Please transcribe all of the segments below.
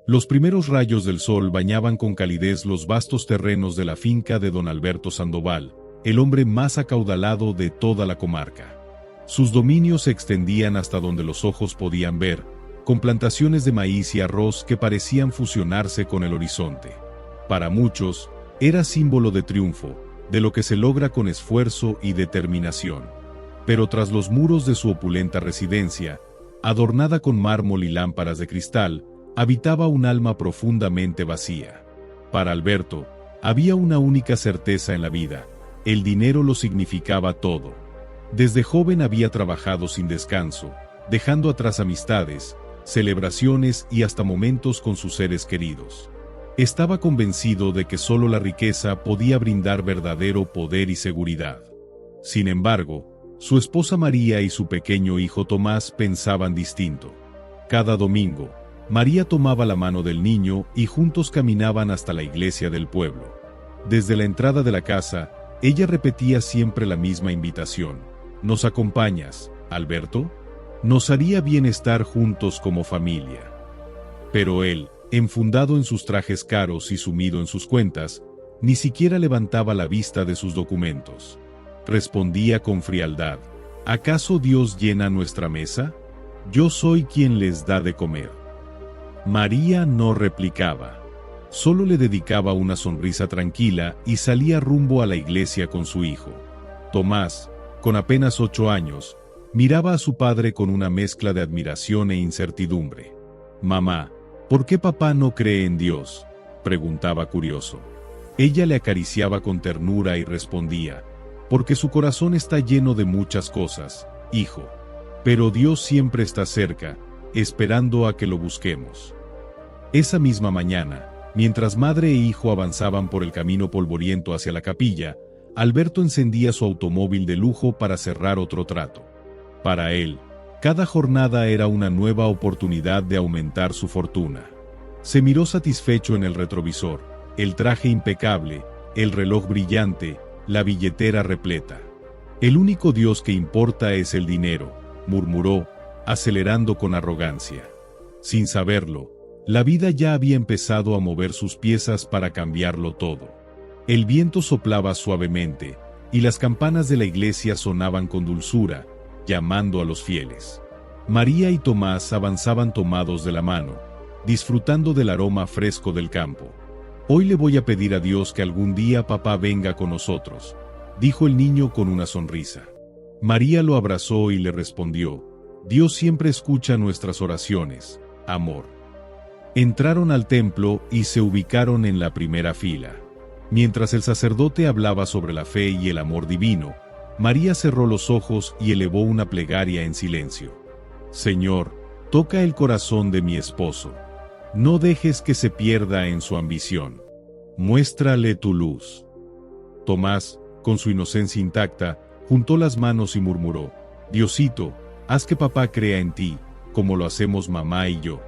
Los primeros rayos del sol bañaban con calidez los vastos terrenos de la finca de don Alberto Sandoval, el hombre más acaudalado de toda la comarca. Sus dominios se extendían hasta donde los ojos podían ver, con plantaciones de maíz y arroz que parecían fusionarse con el horizonte. Para muchos, era símbolo de triunfo, de lo que se logra con esfuerzo y determinación. Pero tras los muros de su opulenta residencia, adornada con mármol y lámparas de cristal, habitaba un alma profundamente vacía. Para Alberto, había una única certeza en la vida: el dinero lo significaba todo. Desde joven había trabajado sin descanso, dejando atrás amistades, celebraciones y hasta momentos con sus seres queridos. Estaba convencido de que solo la riqueza podía brindar verdadero poder y seguridad. Sin embargo, su esposa María y su pequeño hijo Tomás pensaban distinto. Cada domingo, María tomaba la mano del niño y juntos caminaban hasta la iglesia del pueblo. Desde la entrada de la casa, ella repetía siempre la misma invitación: ¿nos acompañas, Alberto? Nos haría bien estar juntos como familia. Pero él, enfundado en sus trajes caros y sumido en sus cuentas, ni siquiera levantaba la vista de sus documentos. Respondía con frialdad: ¿acaso Dios llena nuestra mesa? Yo soy quien les da de comer. María no replicaba. Solo le dedicaba una sonrisa tranquila y salía rumbo a la iglesia con su hijo. Tomás, con apenas 8 años, miraba a su padre con una mezcla de admiración e incertidumbre. «Mamá, ¿por qué papá no cree en Dios?», preguntaba curioso. Ella le acariciaba con ternura y respondía: «Porque su corazón está lleno de muchas cosas, hijo. Pero Dios siempre está cerca, esperando a que lo busquemos». Esa misma mañana, mientras madre e hijo avanzaban por el camino polvoriento hacia la capilla, Alberto encendía su automóvil de lujo para cerrar otro trato. Para él, cada jornada era una nueva oportunidad de aumentar su fortuna. Se miró satisfecho en el retrovisor: el traje impecable, el reloj brillante, la billetera repleta. «El único Dios que importa es el dinero», murmuró, acelerando con arrogancia. Sin saberlo, la vida ya había empezado a mover sus piezas para cambiarlo todo. El viento soplaba suavemente, y las campanas de la iglesia sonaban con dulzura, llamando a los fieles. María y Tomás avanzaban tomados de la mano, disfrutando del aroma fresco del campo. «Hoy le voy a pedir a Dios que algún día papá venga con nosotros», dijo el niño con una sonrisa. María lo abrazó y le respondió: «Dios siempre escucha nuestras oraciones, amor». Entraron al templo y se ubicaron en la primera fila. Mientras el sacerdote hablaba sobre la fe y el amor divino, María cerró los ojos y elevó una plegaria en silencio. «Señor, toca el corazón de mi esposo. No dejes que se pierda en su ambición. Muéstrale tu luz». Tomás, con su inocencia intacta, juntó las manos y murmuró: «Diosito, haz que papá crea en ti, como lo hacemos mamá y yo».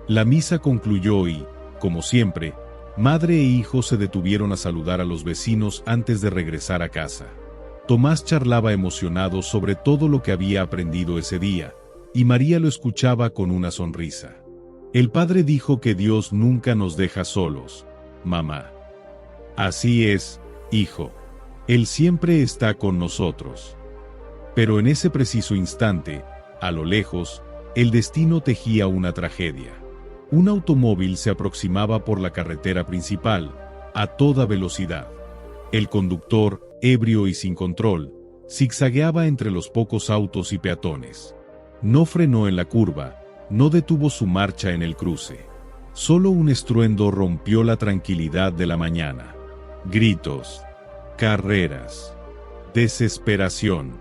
La misa concluyó y, como siempre, madre e hijo se detuvieron a saludar a los vecinos antes de regresar a casa. Tomás charlaba emocionado sobre todo lo que había aprendido ese día, y María lo escuchaba con una sonrisa. «El padre dijo que Dios nunca nos deja solos, mamá». «Así es, hijo. Él siempre está con nosotros». Pero en ese preciso instante, a lo lejos, el destino tejía una tragedia. Un automóvil se aproximaba por la carretera principal, a toda velocidad. El conductor, ebrio y sin control, zigzagueaba entre los pocos autos y peatones. No frenó en la curva, no detuvo su marcha en el cruce. Solo un estruendo rompió la tranquilidad de la mañana. Gritos, carreras, desesperación.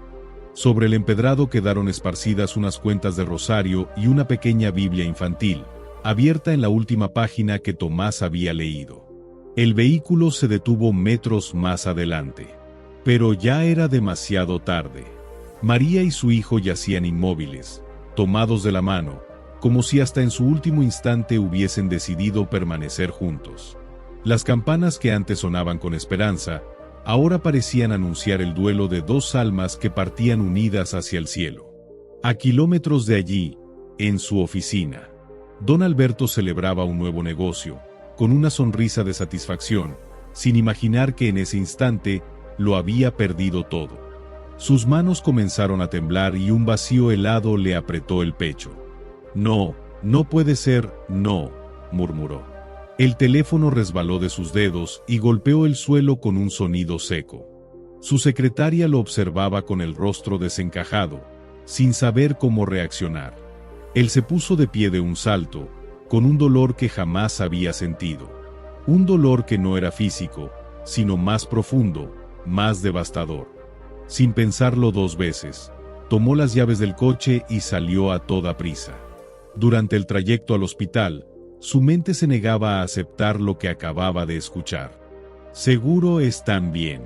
Sobre el empedrado quedaron esparcidas unas cuentas de rosario y una pequeña Biblia infantil, abierta en la última página que Tomás había leído. El vehículo se detuvo metros más adelante. Pero ya era demasiado tarde. María y su hijo yacían inmóviles, tomados de la mano, como si hasta en su último instante hubiesen decidido permanecer juntos. Las campanas que antes sonaban con esperanza, ahora parecían anunciar el duelo de dos almas que partían unidas hacia el cielo. A kilómetros de allí, en su oficina, Don Alberto celebraba un nuevo negocio, con una sonrisa de satisfacción, sin imaginar que en ese instante lo había perdido todo. Sus manos comenzaron a temblar y un vacío helado le apretó el pecho. No, no puede ser, no, murmuró. El teléfono resbaló de sus dedos y golpeó el suelo con un sonido seco. Su secretaria lo observaba con el rostro desencajado, sin saber cómo reaccionar. Él se puso de pie de un salto, con un dolor que jamás había sentido. Un dolor que no era físico, sino más profundo, más devastador. Sin pensarlo dos veces, tomó las llaves del coche y salió a toda prisa. Durante el trayecto al hospital, su mente se negaba a aceptar lo que acababa de escuchar. Seguro están bien.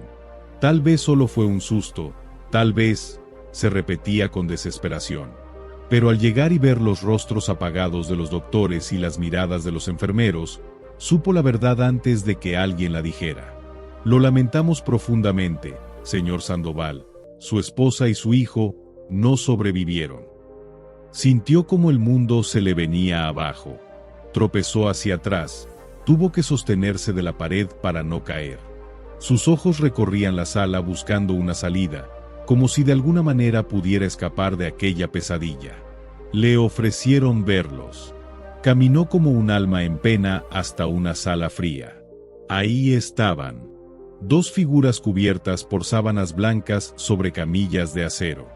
Tal vez solo fue un susto, tal vez, se repetía con desesperación. Pero al llegar y ver los rostros apagados de los doctores y las miradas de los enfermeros, supo la verdad antes de que alguien la dijera. Lo lamentamos profundamente, señor Sandoval. Su esposa y su hijo no sobrevivieron. Sintió como el mundo se le venía abajo. Tropezó hacia atrás, tuvo que sostenerse de la pared para no caer. Sus ojos recorrían la sala buscando una salida, como si de alguna manera pudiera escapar de aquella pesadilla. Le ofrecieron verlos. Caminó como un alma en pena hasta una sala fría. Ahí estaban. Dos figuras cubiertas por sábanas blancas sobre camillas de acero.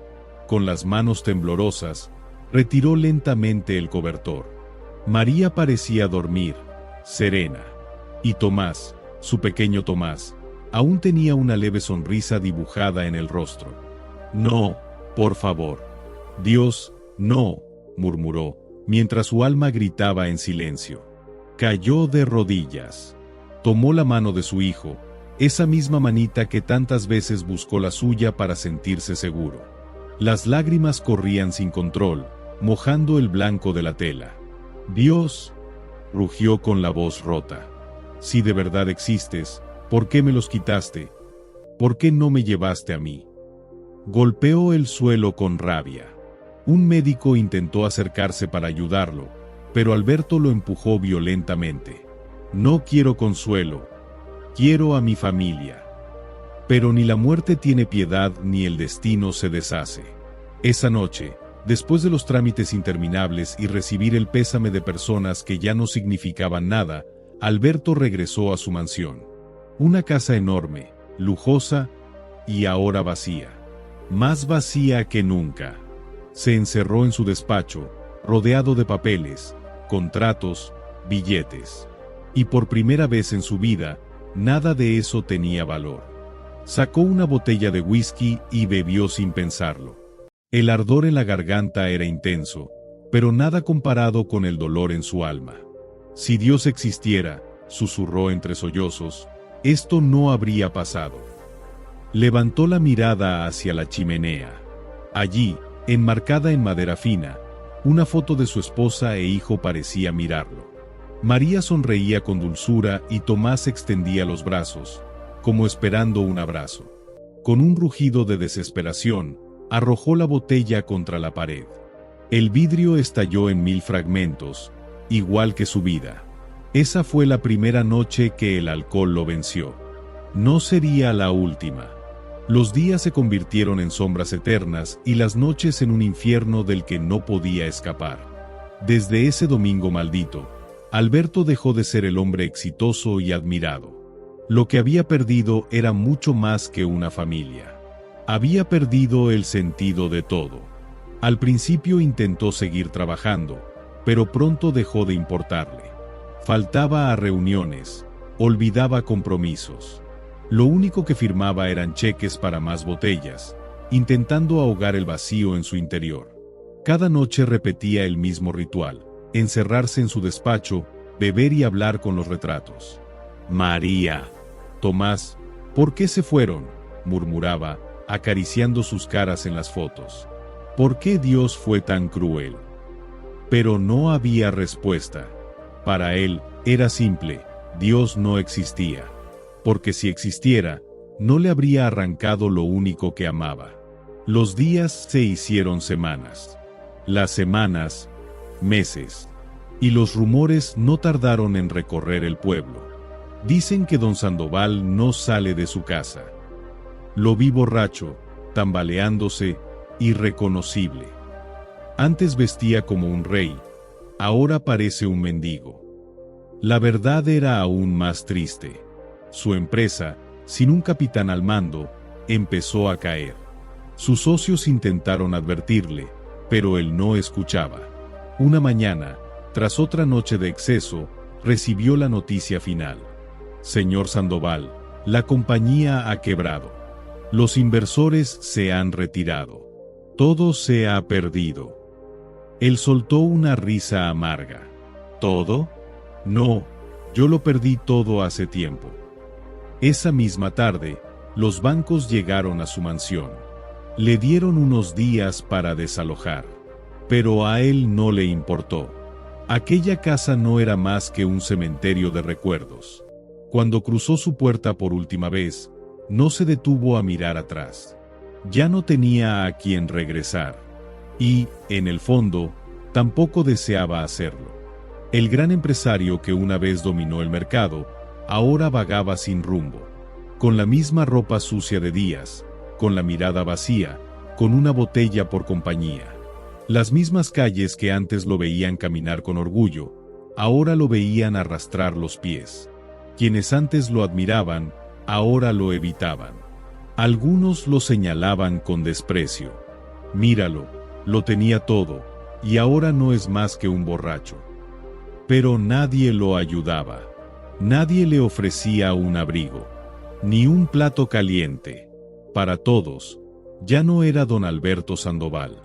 Con las manos temblorosas, retiró lentamente el cobertor. María parecía dormir, serena. Y Tomás, su pequeño Tomás, aún tenía una leve sonrisa dibujada en el rostro. No, por favor. Dios, no, murmuró, mientras su alma gritaba en silencio. Cayó de rodillas. Tomó la mano de su hijo, esa misma manita que tantas veces buscó la suya para sentirse seguro. Las lágrimas corrían sin control, mojando el blanco de la tela. Dios, rugió con la voz rota. Si de verdad existes, ¿por qué me los quitaste? ¿Por qué no me llevaste a mí? Golpeó el suelo con rabia. Un médico intentó acercarse para ayudarlo, pero Alberto lo empujó violentamente. No quiero consuelo. Quiero a mi familia. Pero ni la muerte tiene piedad ni el destino se deshace. Esa noche, después de los trámites interminables y recibir el pésame de personas que ya no significaban nada, Alberto regresó a su mansión. Una casa enorme, lujosa y ahora vacía. Más vacía que nunca. Se encerró en su despacho, rodeado de papeles, contratos, billetes. Y por primera vez en su vida, nada de eso tenía valor. Sacó una botella de whisky y bebió sin pensarlo. El ardor en la garganta era intenso, pero nada comparado con el dolor en su alma. Si Dios existiera, susurró entre sollozos, esto no habría pasado. Levantó la mirada hacia la chimenea. Allí, enmarcada en madera fina, una foto de su esposa e hijo parecía mirarlo. María sonreía con dulzura y Tomás extendía los brazos, como esperando un abrazo. Con un rugido de desesperación, arrojó la botella contra la pared. El vidrio estalló en 1000 fragmentos, igual que su vida. Esa fue la primera noche que el alcohol lo venció. No sería la última. Los días se convirtieron en sombras eternas y las noches en un infierno del que no podía escapar. Desde ese domingo maldito, Alberto dejó de ser el hombre exitoso y admirado. Lo que había perdido era mucho más que una familia. Había perdido el sentido de todo. Al principio intentó seguir trabajando, pero pronto dejó de importarle. Faltaba a reuniones, olvidaba compromisos. Lo único que firmaba eran cheques para más botellas, intentando ahogar el vacío en su interior. Cada noche repetía el mismo ritual: encerrarse en su despacho, beber y hablar con los retratos. María, Tomás, ¿por qué se fueron?, murmuraba, acariciando sus caras en las fotos. ¿Por qué Dios fue tan cruel? Pero no había respuesta. Para él, era simple: Dios no existía. Porque si existiera, no le habría arrancado lo único que amaba. Los días se hicieron semanas. Las semanas, meses. Y los rumores no tardaron en recorrer el pueblo. Dicen que don Sandoval no sale de su casa. Lo vi borracho, tambaleándose, irreconocible. Antes vestía como un rey, ahora parece un mendigo. La verdad era aún más triste. Su empresa, sin un capitán al mando, empezó a caer. Sus socios intentaron advertirle, pero él no escuchaba. Una mañana, tras otra noche de exceso, recibió la noticia final. Señor Sandoval, la compañía ha quebrado. Los inversores se han retirado. Todo se ha perdido. Él soltó una risa amarga. ¿Todo? No, yo lo perdí todo hace tiempo. Esa misma tarde, los bancos llegaron a su mansión. Le dieron unos días para desalojar. Pero a él no le importó. Aquella casa no era más que un cementerio de recuerdos. Cuando cruzó su puerta por última vez, no se detuvo a mirar atrás. Ya no tenía a quien regresar. Y, en el fondo, tampoco deseaba hacerlo. El gran empresario que una vez dominó el mercado, ahora vagaba sin rumbo, con la misma ropa sucia de días, con la mirada vacía, con una botella por compañía. Las mismas calles que antes lo veían caminar con orgullo, ahora lo veían arrastrar los pies. Quienes antes lo admiraban, ahora lo evitaban. Algunos lo señalaban con desprecio. Míralo, lo tenía todo, y ahora no es más que un borracho. Pero nadie lo ayudaba. Nadie le ofrecía un abrigo, ni un plato caliente. Para todos, ya no era don Alberto Sandoval.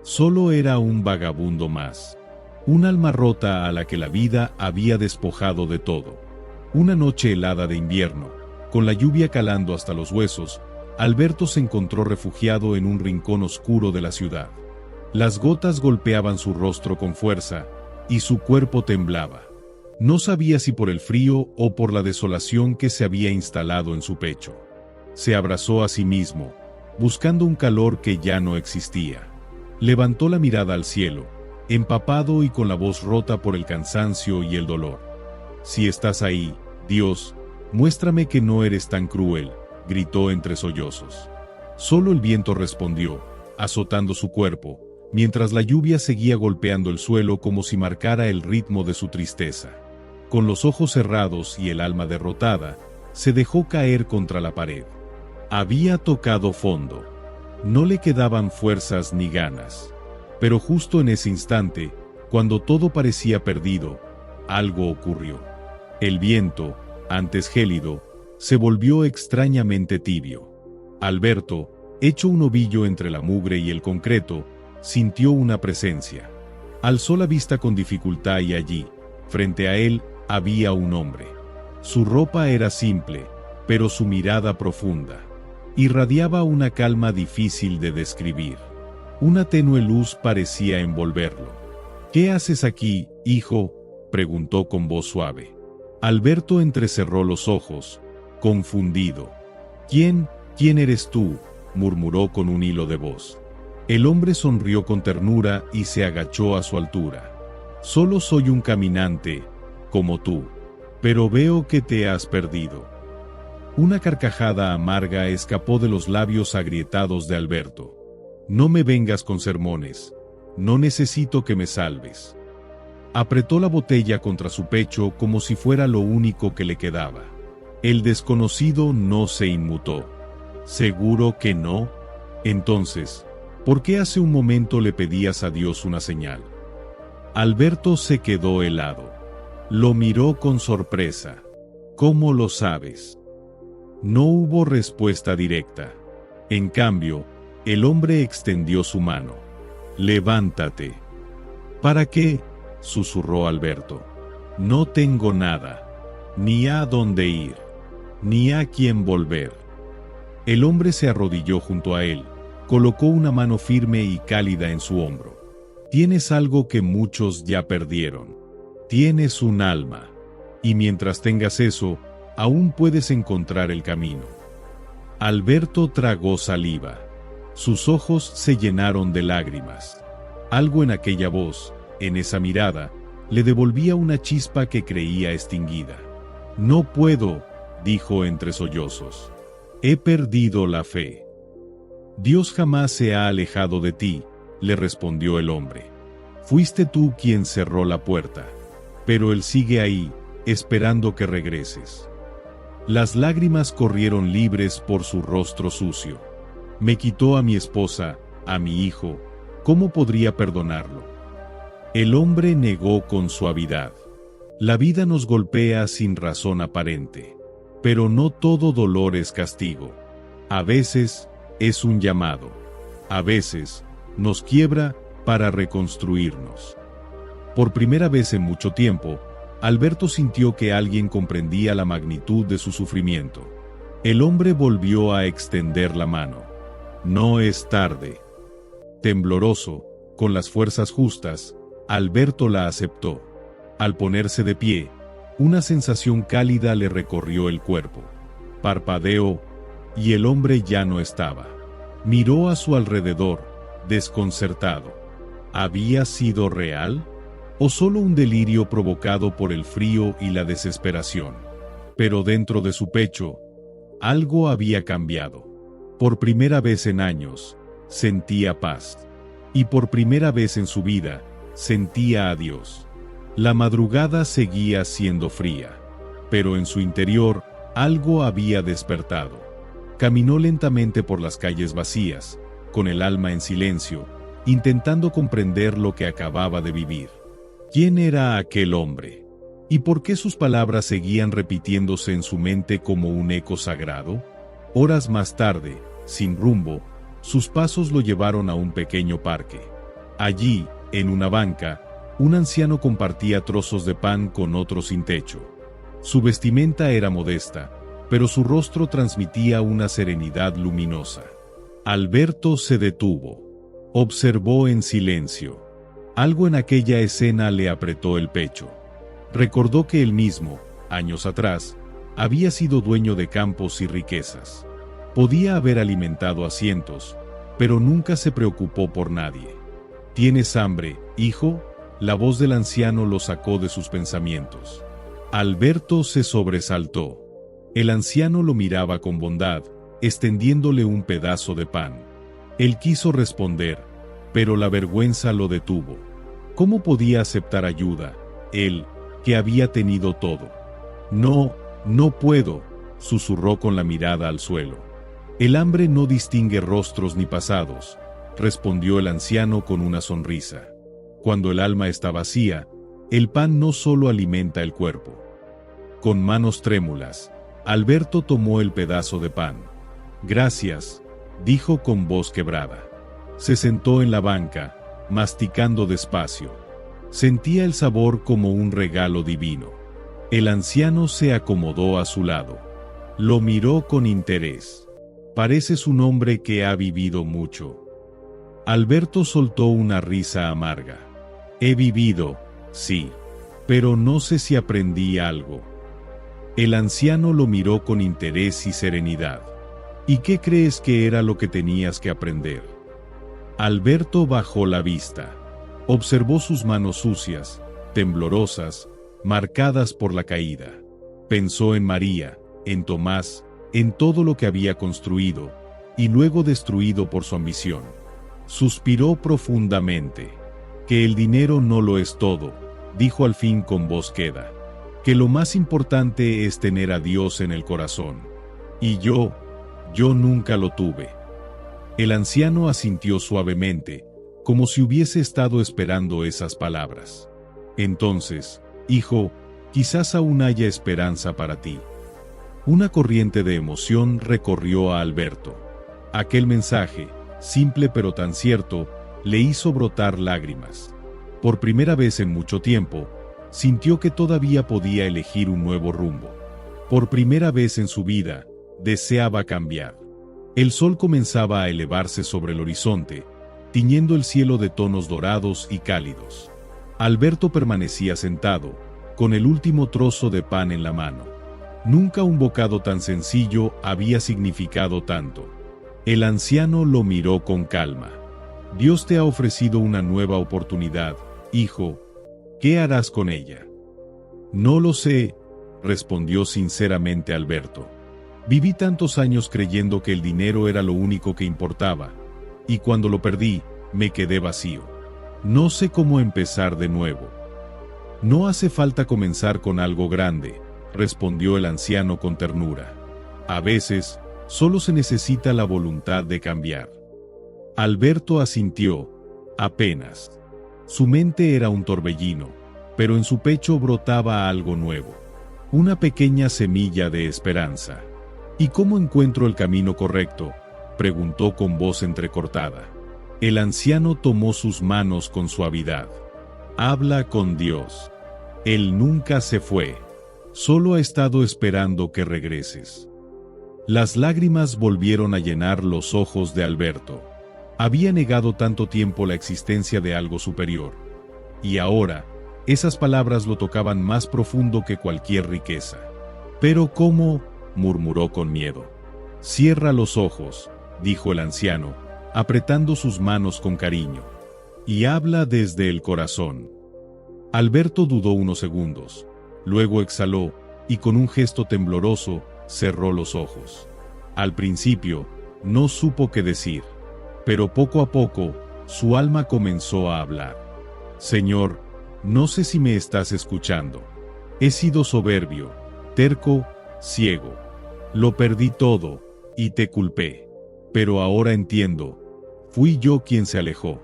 Solo era un vagabundo más. Un alma rota a la que la vida había despojado de todo. Una noche helada de invierno, con la lluvia calando hasta los huesos, Alberto se encontró refugiado en un rincón oscuro de la ciudad. Las gotas golpeaban su rostro con fuerza, y su cuerpo temblaba. No sabía si por el frío o por la desolación que se había instalado en su pecho. Se abrazó a sí mismo, buscando un calor que ya no existía. Levantó la mirada al cielo, empapado y con la voz rota por el cansancio y el dolor. Si estás ahí, Dios, muéstrame que no eres tan cruel, gritó entre sollozos. Solo el viento respondió, azotando su cuerpo, mientras la lluvia seguía golpeando el suelo como si marcara el ritmo de su tristeza. Con los ojos cerrados y el alma derrotada, se dejó caer contra la pared. Había tocado fondo. No le quedaban fuerzas ni ganas. Pero justo en ese instante, cuando todo parecía perdido, algo ocurrió. El viento, antes gélido, se volvió extrañamente tibio. Alberto, hecho un ovillo entre la mugre y el concreto, sintió una presencia. Alzó la vista con dificultad y allí, frente a él, había un hombre. Su ropa era simple, pero su mirada profunda. Irradiaba una calma difícil de describir. Una tenue luz parecía envolverlo. ¿Qué haces aquí, hijo?, preguntó con voz suave. Alberto entrecerró los ojos, confundido. ¿Quién eres tú?, murmuró con un hilo de voz. El hombre sonrió con ternura y se agachó a su altura. Solo soy un caminante, como tú, pero veo que te has perdido. Una carcajada amarga escapó de los labios agrietados de Alberto. No me vengas con sermones, no necesito que me salves. Apretó la botella contra su pecho como si fuera lo único que le quedaba. El desconocido no se inmutó. ¿Seguro que no? Entonces, ¿por qué hace un momento le pedías a Dios una señal? Alberto se quedó helado. Lo miró con sorpresa. ¿Cómo lo sabes? No hubo respuesta directa. En cambio, el hombre extendió su mano. Levántate. ¿Para qué?, susurró Alberto. No tengo nada, ni a dónde ir, ni a quién volver. El hombre se arrodilló junto a él, colocó una mano firme y cálida en su hombro. Tienes algo que muchos ya perdieron. Tienes un alma. Y mientras tengas eso, aún puedes encontrar el camino. Alberto tragó saliva. Sus ojos se llenaron de lágrimas. Algo en aquella voz, en esa mirada, le devolvía una chispa que creía extinguida. «No puedo», dijo entre sollozos. «He perdido la fe». «Dios jamás se ha alejado de ti», le respondió el hombre. «Fuiste tú quien cerró la puerta. Pero Él sigue ahí, esperando que regreses». Las lágrimas corrieron libres por su rostro sucio. «Me quitó a mi esposa, a mi hijo. ¿Cómo podría perdonarlo?». El hombre negó con suavidad. «La vida nos golpea sin razón aparente. Pero no todo dolor es castigo. A veces es un llamado. A veces nos quiebra para reconstruirnos». Por primera vez en mucho tiempo, Alberto sintió que alguien comprendía la magnitud de su sufrimiento. El hombre volvió a extender la mano. «No es tarde». Tembloroso, con las fuerzas justas, Alberto la aceptó. Al ponerse de pie, una sensación cálida le recorrió el cuerpo. Parpadeó, y el hombre ya no estaba. Miró a su alrededor, desconcertado. ¿Había sido real? ¿O solo un delirio provocado por el frío y la desesperación? Pero dentro de su pecho, algo había cambiado. Por primera vez en años, sentía paz. Y por primera vez en su vida, sentía a Dios. La madrugada seguía siendo fría, pero en su interior, algo había despertado. Caminó lentamente por las calles vacías, con el alma en silencio, intentando comprender lo que acababa de vivir. ¿Quién era aquel hombre? ¿Y por qué sus palabras seguían repitiéndose en su mente como un eco sagrado? Horas más tarde, sin rumbo, sus pasos lo llevaron a un pequeño parque. Allí, en una banca, un anciano compartía trozos de pan con otro sin techo. Su vestimenta era modesta, pero su rostro transmitía una serenidad luminosa. Alberto se detuvo. Observó en silencio. Algo en aquella escena le apretó el pecho. Recordó que él mismo, años atrás, había sido dueño de campos y riquezas. Podía haber alimentado a cientos, pero nunca se preocupó por nadie. ¿Tienes hambre, hijo?, la voz del anciano lo sacó de sus pensamientos. Alberto se sobresaltó. El anciano lo miraba con bondad, extendiéndole un pedazo de pan. Él quiso responder, pero la vergüenza lo detuvo. ¿Cómo podía aceptar ayuda, él, que había tenido todo? «No, no puedo», susurró con la mirada al suelo. «El hambre no distingue rostros ni pasados», respondió el anciano con una sonrisa. «Cuando el alma está vacía, el pan no solo alimenta el cuerpo». Con manos trémulas, Alberto tomó el pedazo de pan. «Gracias», dijo con voz quebrada. Se sentó en la banca, masticando despacio. Sentía el sabor como un regalo divino. El anciano se acomodó a su lado. Lo miró con interés. «Pareces un hombre que ha vivido mucho». Alberto soltó una risa amarga. «He vivido, sí, pero no sé si aprendí algo». El anciano lo miró con interés y serenidad. «¿Y qué crees que era lo que tenías que aprender?». Alberto bajó la vista. Observó sus manos sucias, temblorosas, marcadas por la caída. Pensó en María, en Tomás, en todo lo que había construido, y luego destruido por su ambición. Suspiró profundamente. «Que el dinero no lo es todo», dijo al fin con voz queda. «Que lo más importante es tener a Dios en el corazón. Y yo nunca lo tuve». El anciano asintió suavemente, como si hubiese estado esperando esas palabras. «Entonces, hijo, quizás aún haya esperanza para ti». Una corriente de emoción recorrió a Alberto. Aquel mensaje, simple pero tan cierto, le hizo brotar lágrimas. Por primera vez en mucho tiempo, sintió que todavía podía elegir un nuevo rumbo. Por primera vez en su vida, deseaba cambiar. El sol comenzaba a elevarse sobre el horizonte, tiñendo el cielo de tonos dorados y cálidos. Alberto permanecía sentado, con el último trozo de pan en la mano. Nunca un bocado tan sencillo había significado tanto. El anciano lo miró con calma. «Dios te ha ofrecido una nueva oportunidad, hijo. ¿Qué harás con ella? No lo sé, respondió sinceramente Alberto. Viví tantos años creyendo que el dinero era lo único que importaba, y cuando lo perdí, me quedé vacío. No sé cómo empezar de nuevo. No hace falta comenzar con algo grande, respondió el anciano con ternura. A veces, solo se necesita la voluntad de cambiar. Alberto asintió, apenas. Su mente era un torbellino, pero en su pecho brotaba algo nuevo. Una pequeña semilla de esperanza. ¿Y cómo encuentro el camino correcto?, preguntó con voz entrecortada. El anciano tomó sus manos con suavidad. Habla con Dios. Él nunca se fue. Solo ha estado esperando que regreses. Las lágrimas volvieron a llenar los ojos de Alberto. Había negado tanto tiempo la existencia de algo superior. Y ahora, esas palabras lo tocaban más profundo que cualquier riqueza. «¿Pero cómo?», murmuró con miedo. «Cierra los ojos», dijo el anciano, apretando sus manos con cariño. «Y habla desde el corazón». Alberto dudó unos segundos. Luego exhaló, y con un gesto tembloroso, cerró los ojos. Al principio, no supo qué decir. Pero poco a poco, su alma comenzó a hablar. «Señor, no sé si me estás escuchando. He sido soberbio, terco, ciego. Lo perdí todo, y te culpé. Pero ahora entiendo. Fui yo quien se alejó.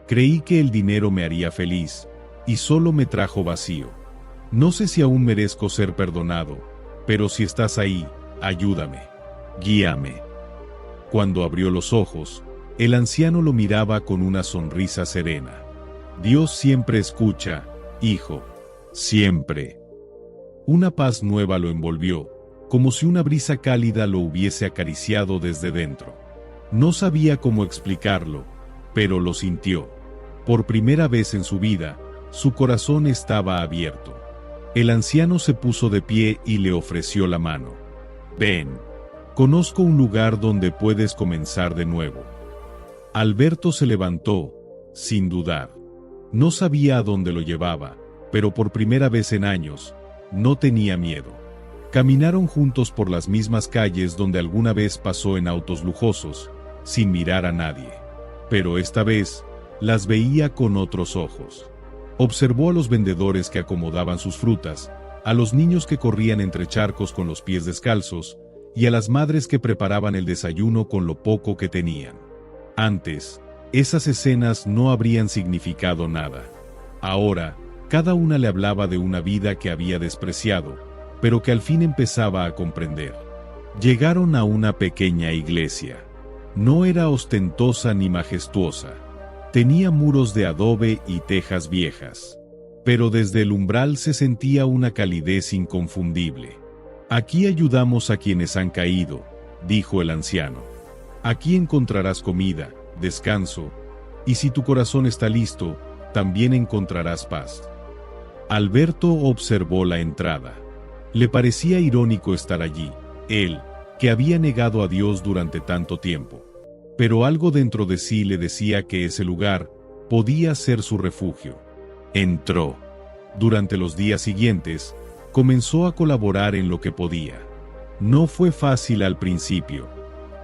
Creí que el dinero me haría feliz, y solo me trajo vacío. No sé si aún merezco ser perdonado, pero si estás ahí, ayúdame. Guíame». Cuando abrió los ojos, el anciano lo miraba con una sonrisa serena. «Dios siempre escucha, hijo. Siempre». Una paz nueva lo envolvió, como si una brisa cálida lo hubiese acariciado desde dentro. No sabía cómo explicarlo, pero lo sintió. Por primera vez en su vida, su corazón estaba abierto. El anciano se puso de pie y le ofreció la mano. «Ven. Conozco un lugar donde puedes comenzar de nuevo». Alberto se levantó, sin dudar. No sabía a dónde lo llevaba, pero por primera vez en años, no tenía miedo. Caminaron juntos por las mismas calles donde alguna vez pasó en autos lujosos, sin mirar a nadie. Pero esta vez, las veía con otros ojos. Observó a los vendedores que acomodaban sus frutas, a los niños que corrían entre charcos con los pies descalzos, y a las madres que preparaban el desayuno con lo poco que tenían. Antes, esas escenas no habrían significado nada. Ahora, cada una le hablaba de una vida que había despreciado, pero que al fin empezaba a comprender. Llegaron a una pequeña iglesia. No era ostentosa ni majestuosa. Tenía muros de adobe y tejas viejas. Pero desde el umbral se sentía una calidez inconfundible. «Aquí ayudamos a quienes han caído», dijo el anciano. «Aquí encontrarás comida, descanso, y si tu corazón está listo, también encontrarás paz». Alberto observó la entrada. Le parecía irónico estar allí, él, que había negado a Dios durante tanto tiempo. Pero algo dentro de sí le decía que ese lugar podía ser su refugio. Entró. Durante los días siguientes, comenzó a colaborar en lo que podía. No fue fácil al principio.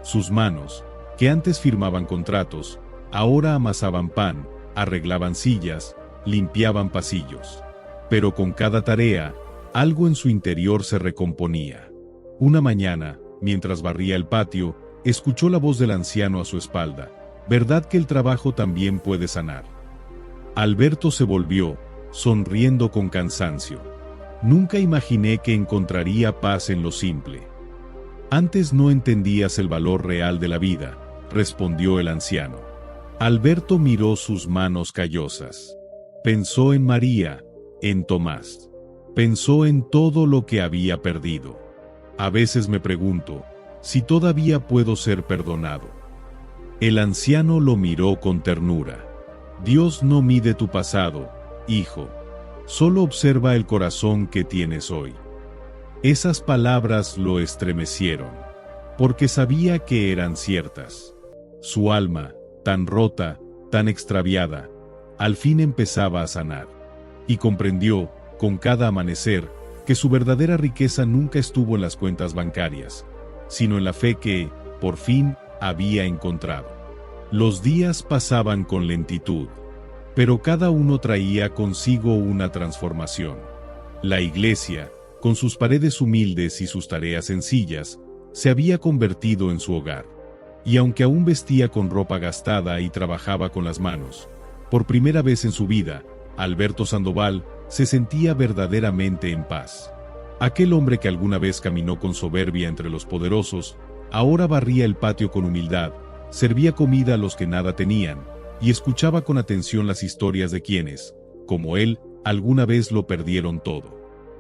Sus manos, que antes firmaban contratos, ahora amasaban pan, arreglaban sillas, limpiaban pasillos. Pero con cada tarea, algo en su interior se recomponía. Una mañana, mientras barría el patio, escuchó la voz del anciano a su espalda. «¿Verdad que el trabajo también puede sanar?». Alberto se volvió, sonriendo con cansancio. «Nunca imaginé que encontraría paz en lo simple». «Antes no entendías el valor real de la vida», respondió el anciano. Alberto miró sus manos callosas. Pensó en María, en Tomás. Pensó en todo lo que había perdido. «A veces me pregunto si todavía puedo ser perdonado». El anciano lo miró con ternura. «Dios no mide tu pasado, hijo. Solo observa el corazón que tienes hoy». Esas palabras lo estremecieron, porque sabía que eran ciertas. Su alma, tan rota, tan extraviada, al fin empezaba a sanar. y comprendió, con cada amanecer, que su verdadera riqueza nunca estuvo en las cuentas bancarias, sino en la fe que, por fin, había encontrado. Los días pasaban con lentitud, pero cada uno traía consigo una transformación. La iglesia, con sus paredes humildes y sus tareas sencillas, se había convertido en su hogar. Y aunque aún vestía con ropa gastada y trabajaba con las manos, por primera vez en su vida, Alberto Sandoval se sentía verdaderamente en paz. Aquel hombre que alguna vez caminó con soberbia entre los poderosos, ahora barría el patio con humildad, servía comida a los que nada tenían, y escuchaba con atención las historias de quienes, como él, alguna vez lo perdieron todo.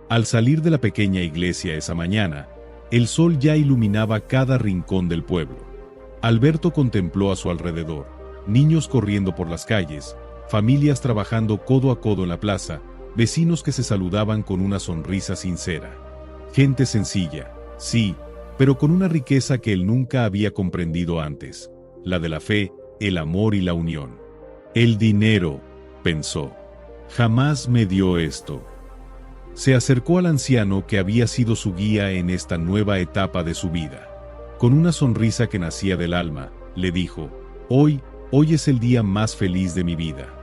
Al salir de la pequeña iglesia esa mañana, el sol ya iluminaba cada rincón del pueblo. Alberto contempló a su alrededor, niños corriendo por las calles, familias trabajando codo a codo en la plaza, vecinos que se saludaban con una sonrisa sincera. Gente sencilla, sí, pero con una riqueza que él nunca había comprendido antes, la de la fe, el amor y la unión. El dinero, pensó, jamás me dio esto. Se acercó al anciano que había sido su guía en esta nueva etapa de su vida. Con una sonrisa que nacía del alma, le dijo: hoy es el día más feliz de mi vida.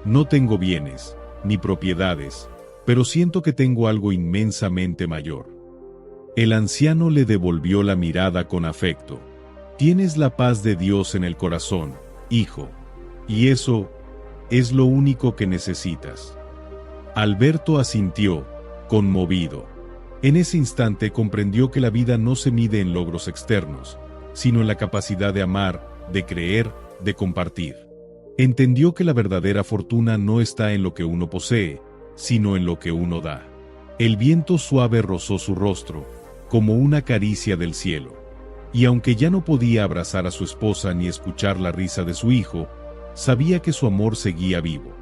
No tengo bienes, ni propiedades, pero siento que tengo algo inmensamente mayor. El anciano le devolvió la mirada con afecto. Tienes la paz de Dios en el corazón, hijo, y eso es lo único que necesitas. Alberto asintió, conmovido. En ese instante comprendió que la vida no se mide en logros externos, sino en la capacidad de amar, de creer, de compartir. Entendió que la verdadera fortuna no está en lo que uno posee, sino en lo que uno da. El viento suave rozó su rostro, como una caricia del cielo. Y aunque ya no podía abrazar a su esposa ni escuchar la risa de su hijo, sabía que su amor seguía vivo.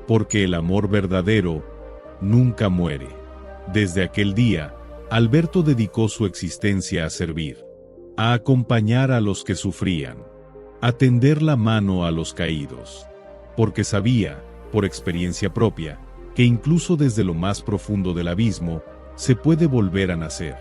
Porque el amor verdadero nunca muere. Desde aquel día, Alberto dedicó su existencia a servir, a acompañar a los que sufrían, a tender la mano a los caídos, porque sabía, por experiencia propia, que incluso desde lo más profundo del abismo, se puede volver a nacer.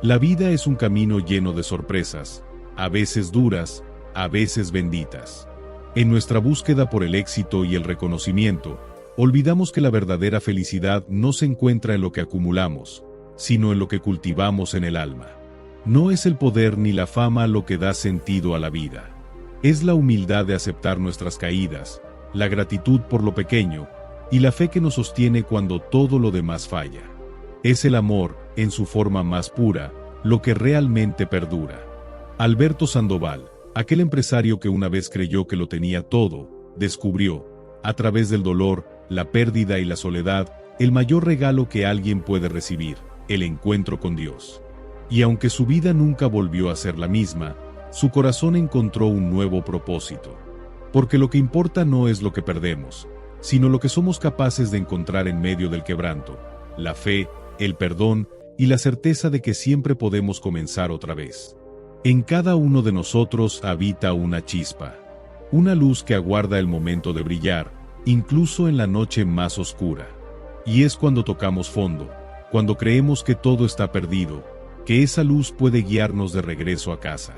La vida es un camino lleno de sorpresas, a veces duras, a veces benditas. En nuestra búsqueda por el éxito y el reconocimiento, olvidamos que la verdadera felicidad no se encuentra en lo que acumulamos, sino en lo que cultivamos en el alma. No es el poder ni la fama lo que da sentido a la vida. Es la humildad de aceptar nuestras caídas, la gratitud por lo pequeño, y la fe que nos sostiene cuando todo lo demás falla. Es el amor, en su forma más pura, lo que realmente perdura. Alberto Sandoval, aquel empresario que una vez creyó que lo tenía todo, descubrió, a través del dolor, la pérdida y la soledad, el mayor regalo que alguien puede recibir, el encuentro con Dios. Y aunque su vida nunca volvió a ser la misma, su corazón encontró un nuevo propósito. Porque lo que importa no es lo que perdemos, sino lo que somos capaces de encontrar en medio del quebranto, la fe, el perdón y la certeza de que siempre podemos comenzar otra vez. En cada uno de nosotros habita una chispa, una luz que aguarda el momento de brillar, incluso en la noche más oscura. Y es cuando tocamos fondo, cuando creemos que todo está perdido, que esa luz puede guiarnos de regreso a casa.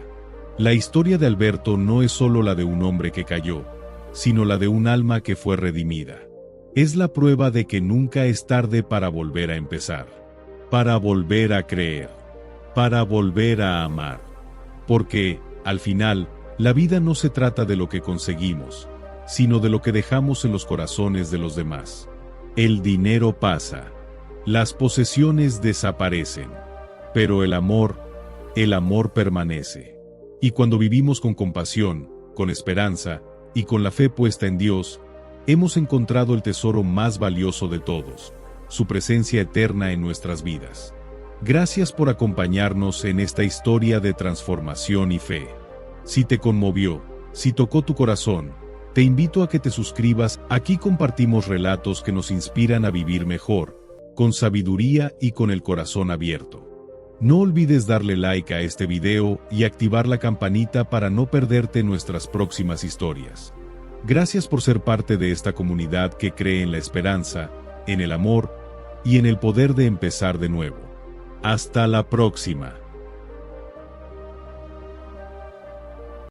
La historia de Alberto no es solo la de un hombre que cayó, sino la de un alma que fue redimida. Es la prueba de que nunca es tarde para volver a empezar, para volver a creer, para volver a amar. Porque, al final, la vida no se trata de lo que conseguimos, sino de lo que dejamos en los corazones de los demás. El dinero pasa, las posesiones desaparecen, pero el amor permanece. Y cuando vivimos con compasión, con esperanza y con la fe puesta en Dios, hemos encontrado el tesoro más valioso de todos, su presencia eterna en nuestras vidas. Gracias por acompañarnos en esta historia de transformación y fe. Si te conmovió, si tocó tu corazón, te invito a que te suscribas. Aquí compartimos relatos que nos inspiran a vivir mejor, con sabiduría y con el corazón abierto. No olvides darle like a este video y activar la campanita para no perderte nuestras próximas historias. Gracias por ser parte de esta comunidad que cree en la esperanza, en el amor y en el poder de empezar de nuevo. Hasta la próxima.